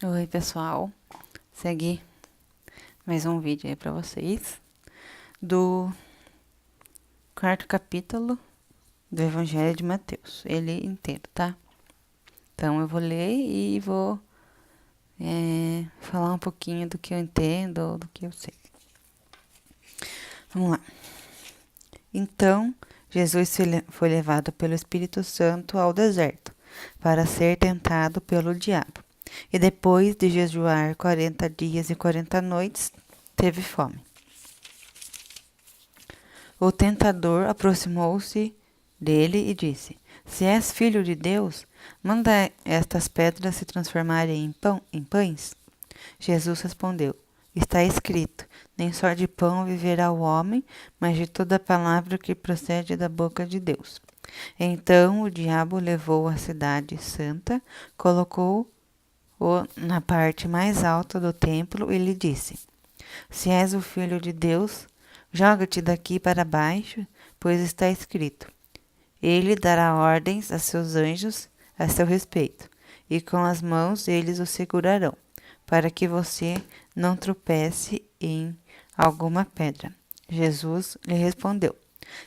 Oi, pessoal. Segui mais um vídeo aí pra vocês do quarto capítulo do Evangelho de Mateus, ele inteiro, tá? Então eu vou ler e vou falar um pouquinho do que eu entendo, do que eu sei. Vamos lá. Então, Jesus foi levado pelo Espírito Santo ao deserto para ser tentado pelo diabo. E depois de jejuar 40 dias e 40 noites, teve fome. O tentador aproximou-se dele e disse: Se és filho de Deus, manda estas pedras se transformarem em pães. Jesus respondeu: Está escrito: Nem só de pão viverá o homem, mas de toda palavra que procede da boca de Deus. Então o diabo levou a cidade santa, colocou-o na parte mais alta do templo e lhe disse: Se és o filho de Deus, joga-te daqui para baixo, pois está escrito: Ele dará ordens a seus anjos a seu respeito, e com as mãos eles o segurarão, para que você não tropece em alguma pedra. Jesus lhe respondeu: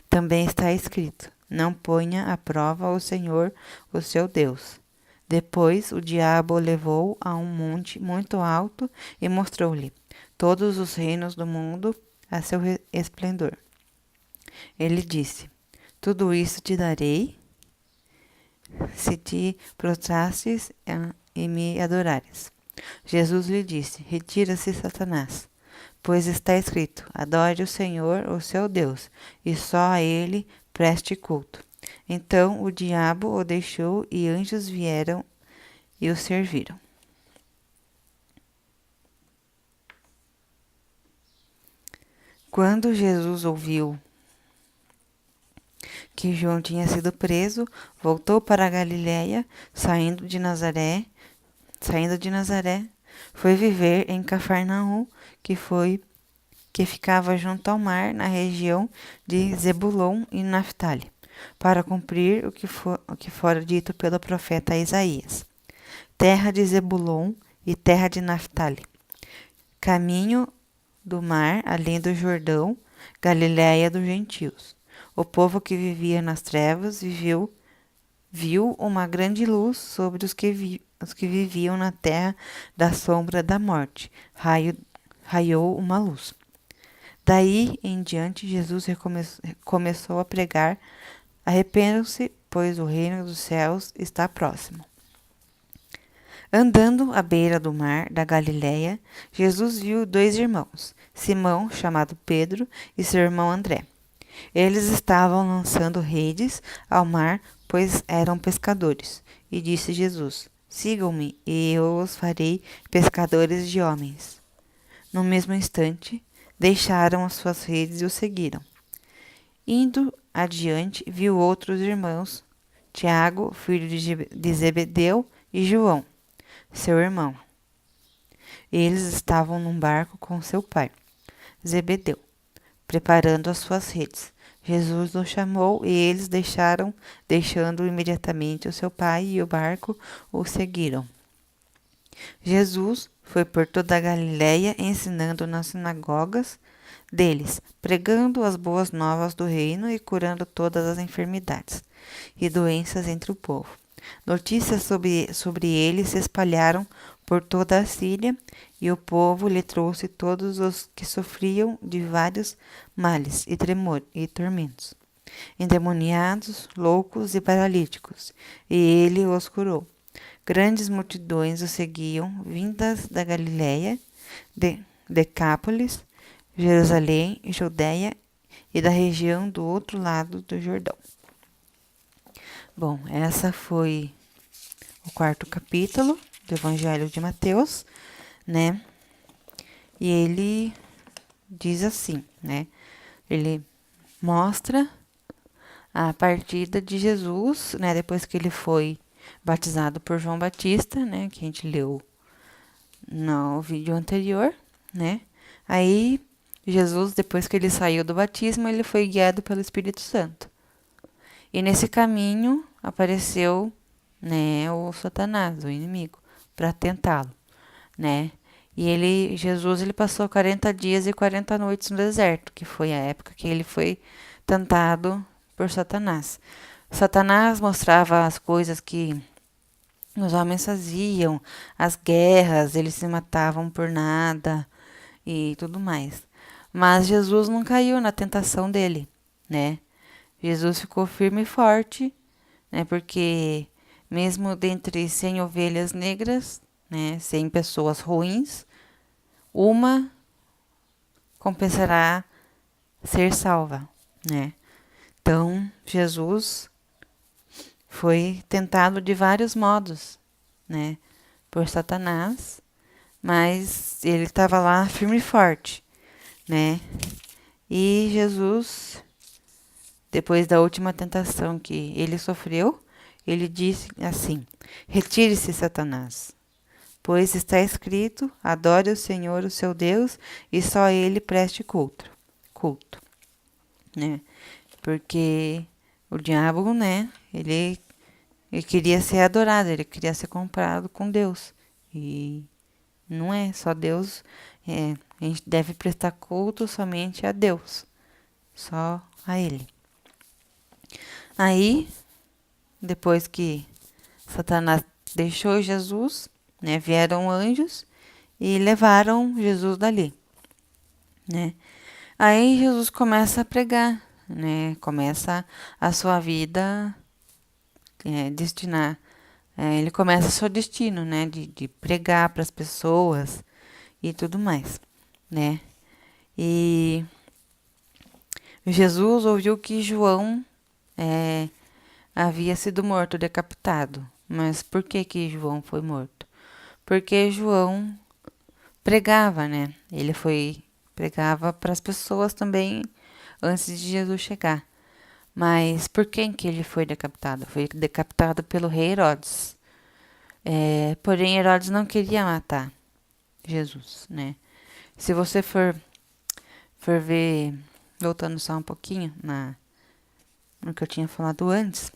Também está escrito: Não ponha à prova o Senhor, o seu Deus. Depois o diabo o levou a um monte muito alto e mostrou-lhe todos os reinos do mundo a seu esplendor. Ele disse: Tudo isso te darei se te prostrastes e me adorares. Jesus lhe disse: Retira-se, Satanás, pois está escrito: Adore o Senhor, o seu Deus, e só a ele preste culto. Então o diabo o deixou e anjos vieram e o serviram. Quando Jesus ouviu que João tinha sido preso, voltou para a Galiléia, saindo de Nazaré, foi viver em Cafarnaum, que ficava junto ao mar, na região de Zebulon e Naftali, para cumprir o que fora dito pelo profeta Isaías. Terra de Zebulon e terra de Naftali, caminho do mar, além do Jordão, Galiléia dos gentios. O povo que vivia nas trevas viu uma grande luz sobre os que viviam na terra da sombra da morte. Raiou uma luz. Daí em diante, Jesus começou a pregar: Arrependam-se, pois o reino dos céus está próximo. Andando à beira do mar da Galiléia, Jesus viu dois irmãos, Simão, chamado Pedro, e seu irmão André. Eles estavam lançando redes ao mar, pois eram pescadores. E disse Jesus: Sigam-me, e eu os farei pescadores de homens. No mesmo instante, deixaram as suas redes e o seguiram. Indo adiante, viu outros irmãos, Tiago, filho de Zebedeu, e João, seu irmão. Eles estavam num barco com seu pai, Zebedeu, preparando as suas redes. Jesus os chamou e eles deixando imediatamente o seu pai e o barco, o seguiram. Jesus foi por toda a Galiléia, ensinando nas sinagogas deles, pregando as boas novas do reino e curando todas as enfermidades e doenças entre o povo. Notícias sobre ele se espalharam por toda a Síria, e o povo lhe trouxe todos os que sofriam de vários males e tormentos, endemoniados, loucos e paralíticos, e ele os curou. Grandes multidões o seguiam, vindas da Galiléia, Decápolis, Jerusalém, Judeia e da região do outro lado do Jordão. Bom, essa foi o quarto capítulo do Evangelho de Mateus, né? E ele diz assim, né? Ele mostra a partida de Jesus, né? Depois que ele foi batizado por João Batista, né? Que a gente leu no vídeo anterior, né? Aí Jesus, depois que ele saiu do batismo, ele foi guiado pelo Espírito Santo. E nesse caminho apareceu, né, o Satanás, o inimigo, para tentá-lo. né? Jesus, ele passou 40 dias e 40 noites no deserto, que foi a época que ele foi tentado por Satanás. Satanás mostrava as coisas que os homens faziam, as guerras, eles se matavam por nada e tudo mais. Mas Jesus não caiu na tentação dele, né? Jesus ficou firme e forte, né? Porque mesmo dentre 100 ovelhas negras, né, 100 pessoas ruins, uma compensará ser salva, né? Então, Jesus foi tentado de vários modos, né, por Satanás, mas ele estava lá firme e forte, né? E Jesus, depois da última tentação que ele sofreu, ele disse assim: Retire-se, Satanás, pois está escrito: adore o Senhor, o seu Deus, e só a ele preste culto, né? Porque o diabo, né, ele queria ser adorado, ele queria ser comparado com Deus. E não é só Deus, a gente deve prestar culto somente a Deus, só a Ele. Aí, depois que Satanás deixou Jesus, né, vieram anjos e levaram Jesus dali, né? Aí Jesus começa a pregar, né? Começa a sua vida destinar. Ele começa o seu destino, né? De pregar para as pessoas e tudo mais, né? E Jesus ouviu que João havia sido morto, decapitado. Mas por que João foi morto? Porque João pregava, né? Pregava para as pessoas também antes de Jesus chegar. Mas por quem que ele foi decapitado? Foi decapitado pelo rei Herodes. Porém, Herodes não queria matar Jesus, né? Se você for ver, voltando só um pouquinho no que eu tinha falado antes,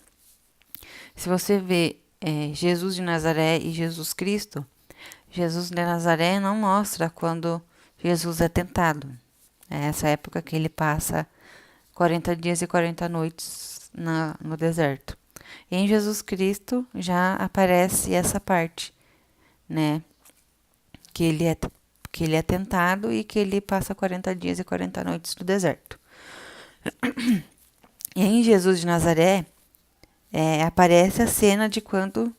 se você vê Jesus de Nazaré e Jesus Cristo, Jesus de Nazaré não mostra quando Jesus é tentado. É essa época que ele passa 40 dias e 40 noites no deserto. Em Jesus Cristo já aparece essa parte, né? Que ele é tentado e que ele passa 40 dias e 40 noites no deserto. E em Jesus de Nazaré aparece a cena de quando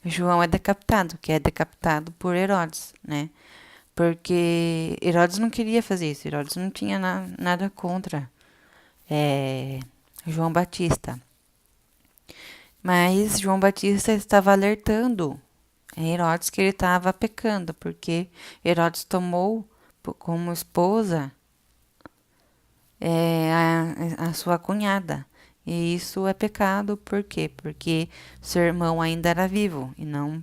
João é decapitado, que é decapitado por Herodes, né? Porque Herodes não queria fazer isso, Herodes não tinha nada contra João Batista. Mas João Batista estava alertando Herodes que ele estava pecando, porque Herodes tomou como esposa a sua cunhada. E isso é pecado, por quê? Porque seu irmão ainda era vivo e não.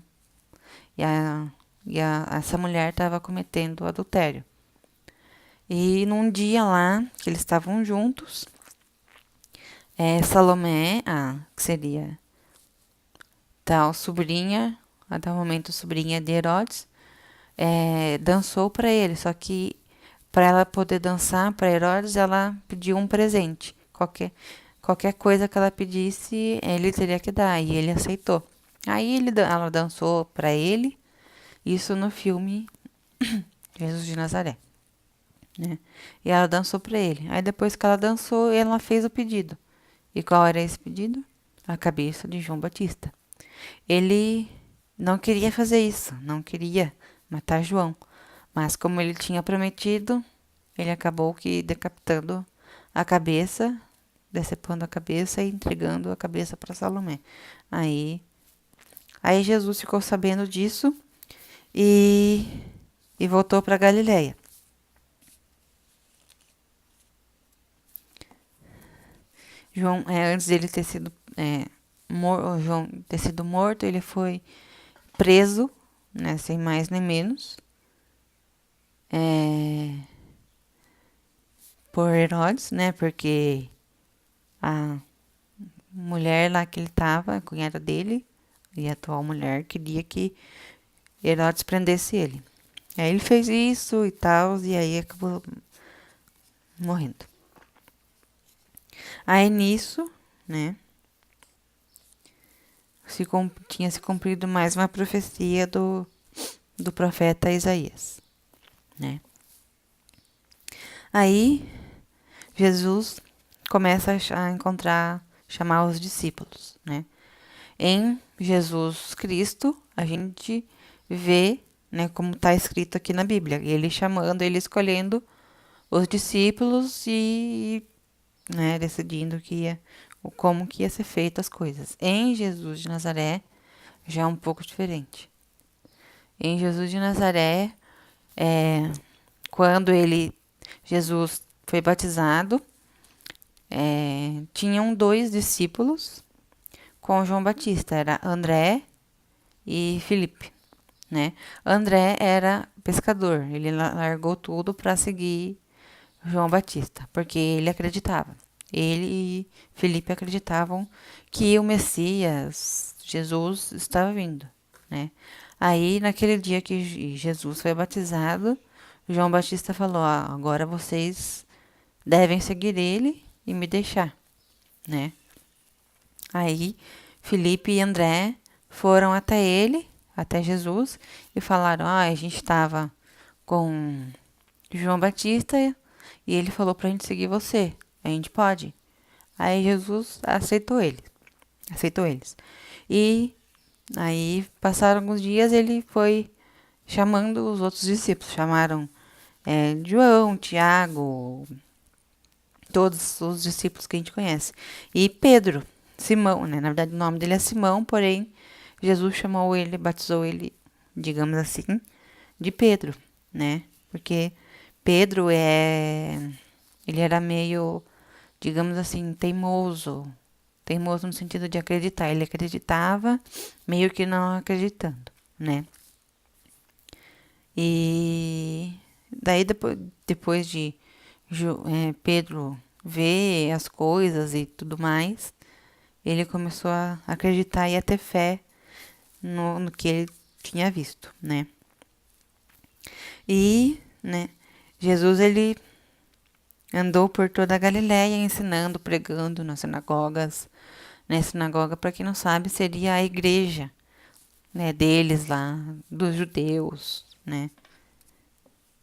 Essa mulher estava cometendo adultério. E num dia lá que eles estavam juntos, Salomé, que seria tal sobrinha, até o momento sobrinha de Herodes, dançou para ele. Só que para ela poder dançar para Herodes, ela pediu um presente. Qualquer coisa que ela pedisse, ele teria que dar. E ele aceitou. Aí ela dançou para ele. Isso no filme Jesus de Nazaré, né? E ela dançou para ele. Aí depois que ela dançou, ela fez o pedido. E qual era esse pedido? A cabeça de João Batista. Ele não queria fazer isso, não queria matar João. Mas como ele tinha prometido, ele acabou que decapitando a cabeça, decepando a cabeça e entregando a cabeça para Salomé. Aí Jesus ficou sabendo disso e voltou para Galiléia. João, antes dele ter sido João ter sido morto, ele foi preso, né, sem mais nem menos, por Herodes, né, porque a mulher lá que ele estava, a cunhada dele, e a atual mulher, queria que Herodes prendesse ele. Aí ele fez isso e tal, e aí acabou morrendo. Aí nisso, né, tinha se cumprido mais uma profecia do profeta Isaías, né. Aí Jesus começa a chamar os discípulos, né. Em Jesus Cristo, a gente vê, né, como está escrito aqui na Bíblia, ele chamando, ele escolhendo os discípulos e, né, decidindo como que ia ser feito as coisas. Em Jesus de Nazaré, já é um pouco diferente. Em Jesus de Nazaré, quando Jesus foi batizado, tinham 2 discípulos com João Batista, era André e Filipe, né? André era pescador, ele largou tudo para seguir João Batista, porque ele acreditava. Ele e Filipe acreditavam que o Messias, Jesus, estava vindo, né? Aí, naquele dia que Jesus foi batizado, João Batista falou: agora vocês devem seguir ele e me deixar, né? Aí, Filipe e André foram até ele, até Jesus, e falaram: a gente estava com João Batista e ele falou pra gente seguir você. A gente pode? Aí Jesus aceitou eles. E aí passaram alguns dias, ele foi chamando os outros discípulos. Chamaram João, Tiago, todos os discípulos que a gente conhece. E Pedro, Simão, né? Na verdade o nome dele é Simão, porém Jesus chamou ele, batizou ele, digamos assim, de Pedro, né? Porque Pedro ele era meio, digamos assim, teimoso. Teimoso no sentido de acreditar. Ele acreditava, meio que não acreditando, né? E daí depois de Pedro ver as coisas e tudo mais, ele começou a acreditar e a ter fé no que ele tinha visto, né? E, né, Jesus, ele andou por toda a Galiléia ensinando, pregando nas sinagogas. Né, sinagoga, para quem não sabe, seria a igreja, né, deles lá, dos judeus, né?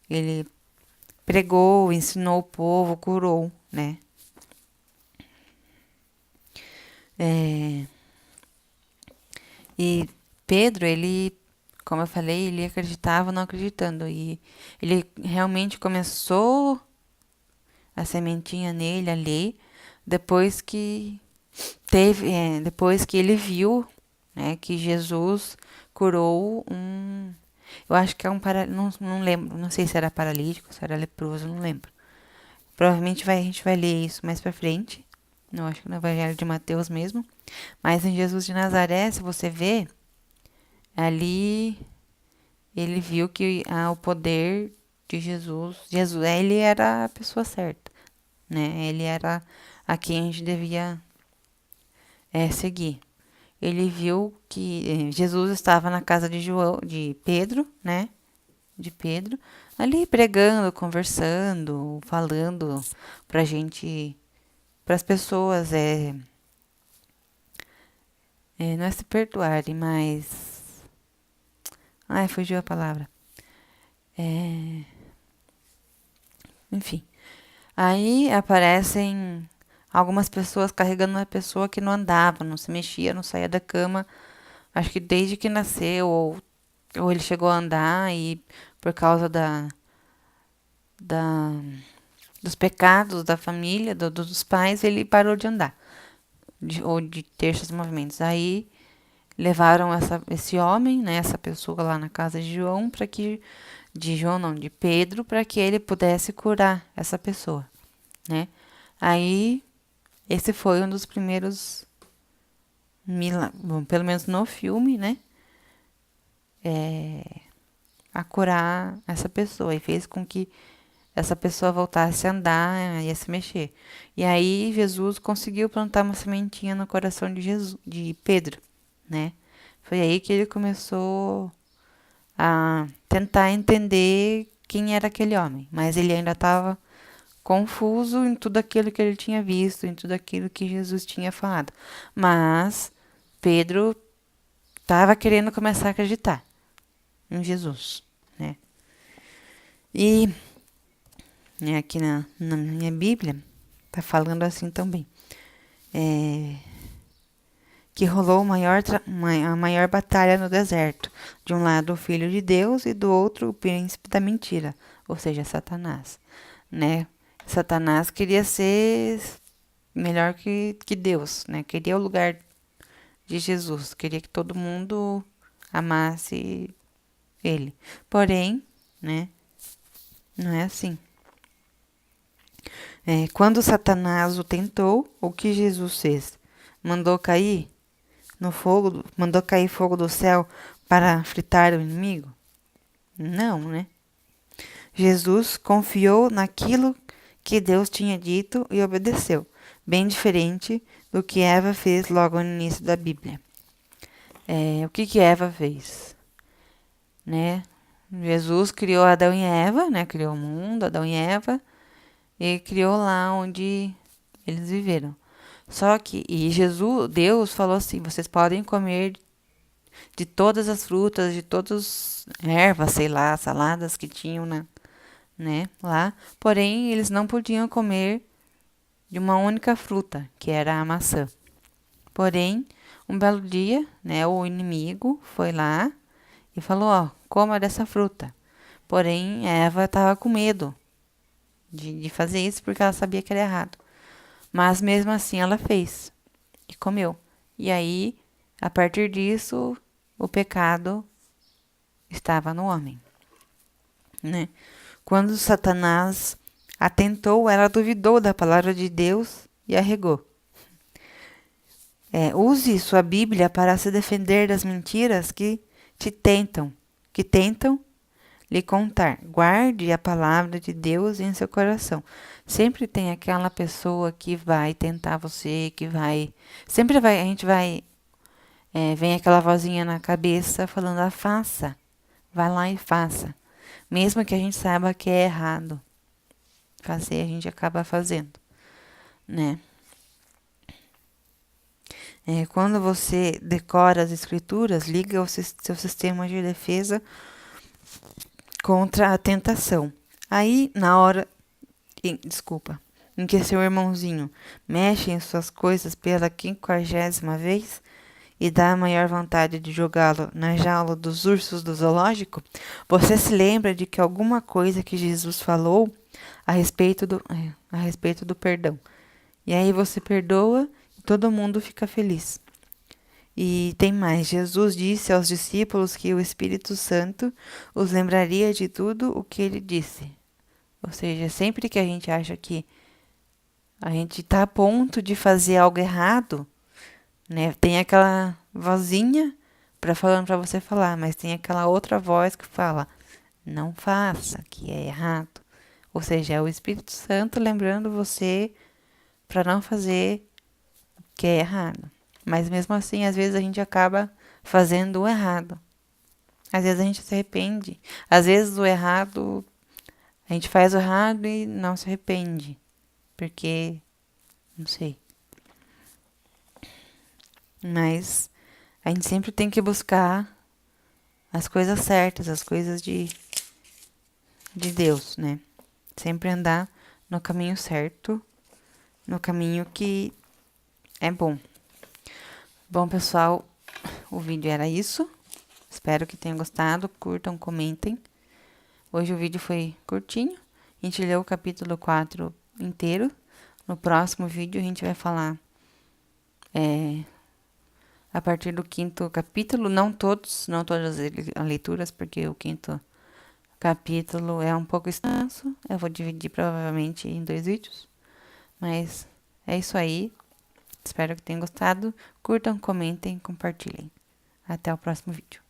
Ele pregou, ensinou o povo, curou, né? E Pedro, ele, como eu falei, ele acreditava não acreditando. E ele realmente começou a sementinha nele ali, depois que depois que ele viu, né, que Jesus curou eu acho que é não lembro, não sei se era paralítico, se era leproso, não lembro. Provavelmente a gente vai ler isso mais pra frente. Não acho que no Evangelho de Mateus mesmo. Mas em Jesus de Nazaré, se você vê, ali ele viu que o poder de Jesus, ele era a pessoa certa, né? Ele era a quem a gente devia seguir. Ele viu que Jesus estava na casa de Pedro, né? De Pedro, ali pregando, conversando, falando pra gente, para as pessoas, não é se perdoarem, mas, ai, fugiu a palavra. Enfim, aí aparecem algumas pessoas carregando uma pessoa que não andava, não se mexia, não saía da cama, acho que desde que nasceu, ou ele chegou a andar e por causa da, dos pecados da família, dos pais, ele parou de andar, ou de ter esses movimentos. Aí levaram esse homem, né, essa pessoa lá na casa de João, de Pedro, para que ele pudesse curar essa pessoa, né? Aí esse foi um dos primeiros milagres, bom, pelo menos no filme, né? A curar essa pessoa e fez com que essa pessoa voltasse a andar e a se mexer. E aí Jesus conseguiu plantar uma sementinha no coração de Pedro, né? Foi aí que ele começou a tentar entender quem era aquele homem. Mas ele ainda estava confuso em tudo aquilo que ele tinha visto, em tudo aquilo que Jesus tinha falado. Mas Pedro estava querendo começar a acreditar em Jesus, né? E aqui na minha Bíblia está falando assim também. Que rolou a maior batalha no deserto. De um lado o Filho de Deus e do outro o príncipe da mentira, ou seja, Satanás, né? Satanás queria ser melhor que Deus, né? Queria o lugar de Jesus, queria que todo mundo amasse ele. Porém, né? Não é assim. Quando Satanás o tentou, o que Jesus fez? Mandou cair mandou cair fogo do céu para fritar o inimigo? Não, né? Jesus confiou naquilo que Deus tinha dito e obedeceu, bem diferente do que Eva fez logo no início da Bíblia. O que Eva fez? Né? Jesus criou Adão e Eva, né? Criou o mundo, Adão e Eva, e criou lá onde eles viveram. Só que, Deus falou assim, vocês podem comer de todas as frutas, de todas as ervas, sei lá, saladas que tinham lá. Porém, eles não podiam comer de uma única fruta, que era a maçã. Porém, um belo dia, né, o inimigo foi lá e falou, ó, coma dessa fruta. Porém, Eva estava com medo de fazer isso porque ela sabia que era errado. Mas mesmo assim ela fez e comeu. E aí, a partir disso, o pecado estava no homem, né? Quando Satanás a tentou, ela duvidou da palavra de Deus e arregou. Use sua Bíblia para se defender das mentiras que tentam lhe contar. Guarde a palavra de Deus em seu coração. Sempre tem aquela pessoa que vai tentar você, sempre vai, a gente vai, vem aquela vozinha na cabeça falando, faça, vai lá e faça. Mesmo que a gente saiba que é errado fazer, a gente acaba fazendo, né? Quando você decora as escrituras, liga o seu sistema de defesa contra a tentação. Aí, na hora, em que seu irmãozinho mexe em suas coisas pela 50ª vez e dá a maior vontade de jogá-lo na jaula dos ursos do zoológico, você se lembra de que alguma coisa que Jesus falou a respeito do perdão. E aí você perdoa e todo mundo fica feliz. E tem mais, Jesus disse aos discípulos que o Espírito Santo os lembraria de tudo o que ele disse. Ou seja, sempre que a gente acha que a gente está a ponto de fazer algo errado, né? Tem aquela vozinha falando para você falar, mas tem aquela outra voz que fala, não faça, que é errado. Ou seja, é o Espírito Santo lembrando você para não fazer o que é errado. Mas mesmo assim, às vezes a gente acaba fazendo o errado. Às vezes a gente se arrepende. Às vezes a gente faz o errado e não se arrepende. Porque, não sei. Mas a gente sempre tem que buscar as coisas certas, as coisas de Deus, né? Sempre andar no caminho certo, no caminho que é bom. Bom, pessoal, o vídeo era isso. Espero que tenham gostado. Curtam, comentem. Hoje o vídeo foi curtinho. A gente leu o capítulo 4 inteiro. No próximo vídeo a gente vai falar a partir do 5º capítulo. Não todas as leituras, porque o 5º capítulo é um pouco extenso. Eu vou dividir provavelmente em 2 vídeos. Mas é isso aí. Espero que tenham gostado. Curtam, comentem, compartilhem. Até o próximo vídeo.